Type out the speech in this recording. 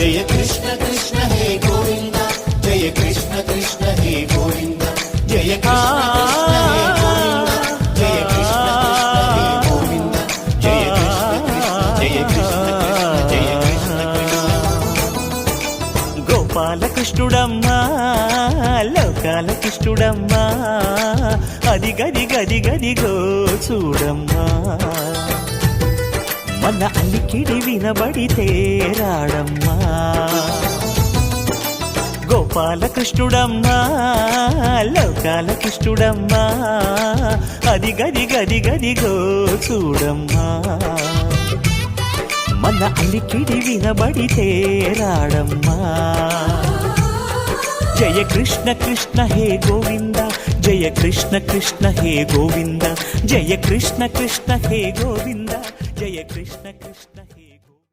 జయ కృష్ణ కృష్ణ హే గోవింద జయ కృష్ణ కృష్ణ హే గోవింద జయ కృష్ణ కృష్ణ హే గోవింద జయ కృష్ణ కృష్ణ హే గోవింద జయ కృష్ణ కృష్ణ జయ కృష్ణ గోపాల కృష్ణుడమ్మా లోకాల కృష్ణుడమ్మా అది గది గది గదిగో చూడమ్మా మన అలికిడి వినబడితే రాడమ్మా గోపాల కృష్ణుడమ్మా లోకాల కృష్ణుడమ్మా అది గది గది గదిగో చూడమ్మా మన అలికిడి వినబడితే రాడమ్మా జయ కృష్ణ కృష్ణ హే గోవింద జయ కృష్ణ కృష్ణ హే గోవింద జయ కృష్ణ కృష్ణ హే గోవింద జయ కృష్ణ కృష్ణ హే